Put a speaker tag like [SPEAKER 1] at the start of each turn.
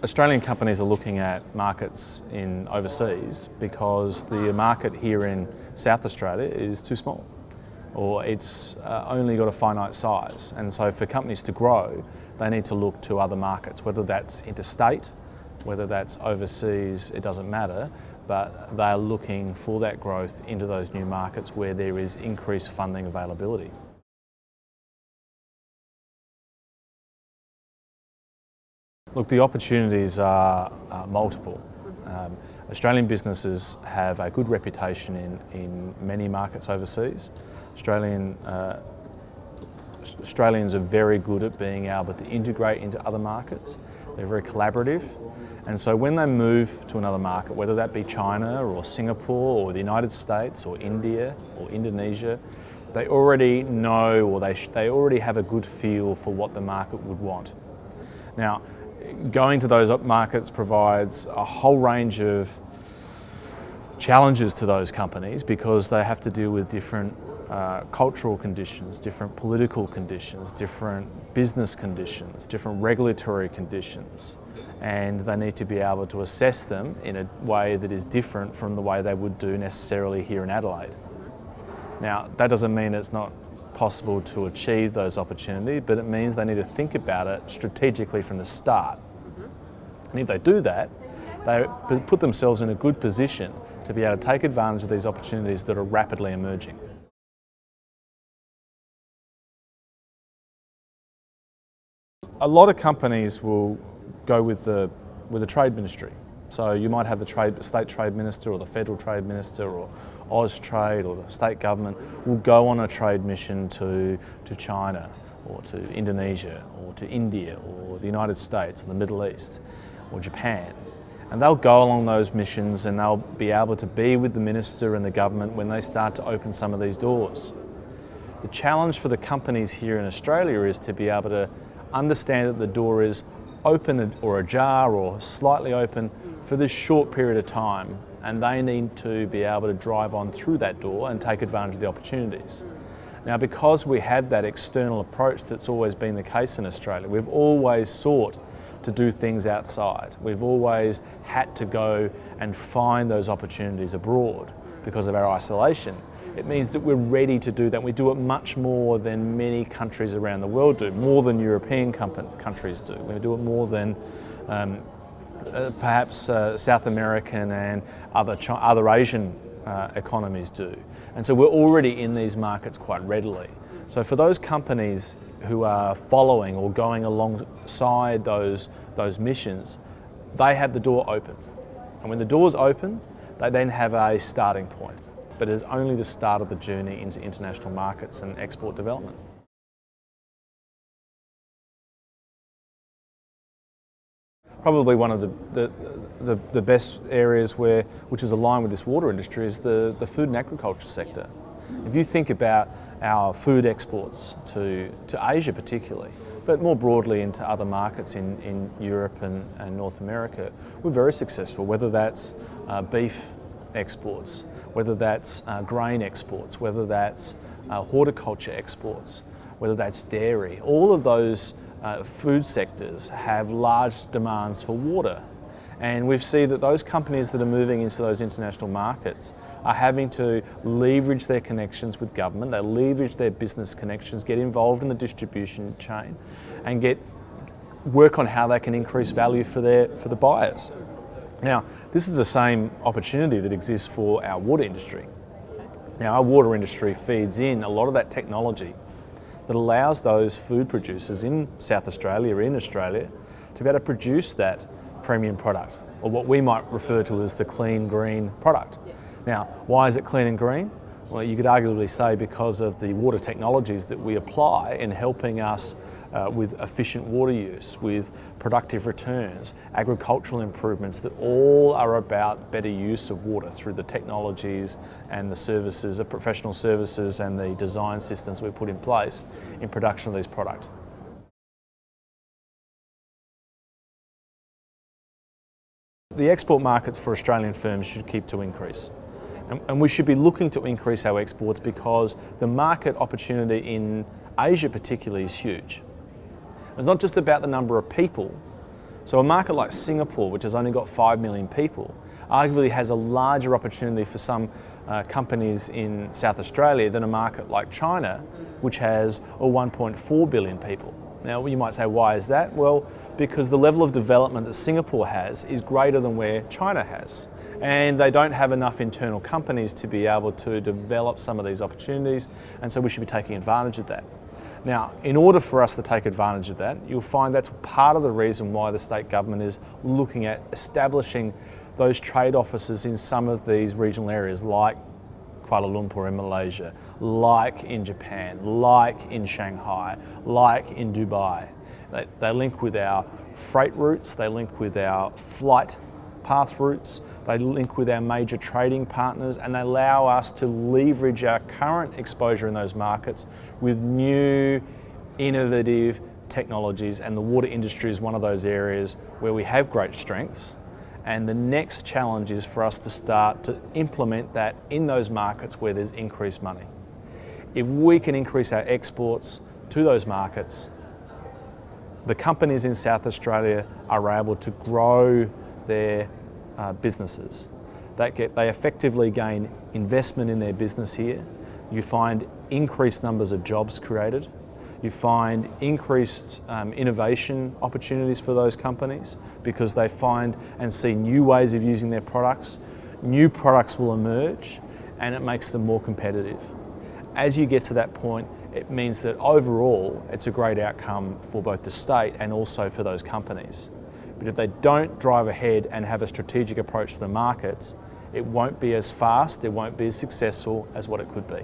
[SPEAKER 1] Australian companies are looking at markets in overseas because the market here in South Australia is too small, or it's only got a finite size. And so for companies to grow, they need to look to other markets, whether that's interstate, whether that's overseas, it doesn't matter, but they're looking for that growth into those new markets where there is increased funding availability. Look, the opportunities are multiple. Australian businesses have a good reputation in many markets overseas. Australians are very good at being able to integrate into other markets. They're very collaborative. And so when they move to another market, whether that be China or Singapore or the United States or India or Indonesia, they already know, or they already have a good feel for what the market would want. Now, going to those markets provides a whole range of challenges to those companies because they have to deal with different cultural conditions, different political conditions, different business conditions, different regulatory conditions, and they need to be able to assess them in a way that is different from the way they would do necessarily here in Adelaide. Now, that doesn't mean it's not possible to achieve those opportunities, but it means they need to think about it strategically from the start. And if they do that, they put themselves in a good position to be able to take advantage of these opportunities that are rapidly emerging. A lot of companies will go with the trade ministry. So you might have the state trade minister or the federal trade minister or Austrade or the state government will go on a trade mission to China or to Indonesia or to India or the United States or the Middle East or Japan. And they'll go along those missions and they'll be able to be with the minister and the government when they start to open some of these doors. The challenge for the companies here in Australia is to be able to understand that the door is open or ajar or slightly open for this short period of time, and they need to be able to drive on through that door and take advantage of the opportunities. Now, because we have that external approach that's always been the case in Australia, we've always sought to do things outside. We've always had to go and find those opportunities abroad because of our isolation. It means that we're ready to do that. We do it much more than many countries around the world do, more than European countries do. We do it more than perhaps South American and other Asian economies do. And so we're already in these markets quite readily. So for those companies who are following or going alongside those missions, they have the door open. And when the door's open, they then have a starting point. But it is only the start of the journey into international markets and export development. Probably one of the best areas which is aligned with this water industry is the food and agriculture sector. If you think about our food exports to Asia particularly, but more broadly into other markets in Europe and North America, we're very successful, whether that's beef exports, whether that's grain exports, whether that's horticulture exports, whether that's dairy. All of those food sectors have large demands for water. And we see that those companies that are moving into those international markets are having to leverage their connections with government, they leverage their business connections, get involved in the distribution chain and work on how they can increase value for the buyers. Now, this is the same opportunity that exists for our water industry. Now, our water industry feeds in a lot of that technology that allows those food producers in South Australia or in Australia to be able to produce that premium product, or what we might refer to as the clean green product. Now, why is it clean and green? Well, you could arguably say because of the water technologies that we apply in helping us with efficient water use, with productive returns, agricultural improvements that all are about better use of water through the technologies and the services, the professional services and the design systems we put in place in production of these products. The export markets for Australian firms should keep to increase. And we should be looking to increase our exports because the market opportunity in Asia particularly is huge. It's not just about the number of people, So a market like Singapore, which has only got 5 million people, arguably has a larger opportunity for some companies in South Australia than a market like China, which has 1.4 billion people. Now you might say, why is that? Well, because the level of development that Singapore has is greater than where China has. And they don't have enough internal companies to be able to develop some of these opportunities, and so we should be taking advantage of that. Now, in order for us to take advantage of that, you'll find that's part of the reason why the state government is looking at establishing those trade offices in some of these regional areas, like Kuala Lumpur in Malaysia, like in Japan, like in Shanghai, like in Dubai. They link with our freight routes, they link with our flight path routes, they link with our major trading partners, and they allow us to leverage our current exposure in those markets with new, innovative technologies, and the water industry is one of those areas where we have great strengths. And the next challenge is for us to start to implement that in those markets where there's increased money. If we can increase our exports to those markets, the companies in South Australia are able to grow their businesses. They effectively gain investment in their business here. You find increased numbers of jobs created. You find increased innovation opportunities for those companies because they find and see new ways of using their products. New products will emerge and it makes them more competitive. As you get to that point, it means that overall it's a great outcome for both the state and also for those companies. But if they don't drive ahead and have a strategic approach to the markets, it won't be as fast, it won't be as successful as what it could be.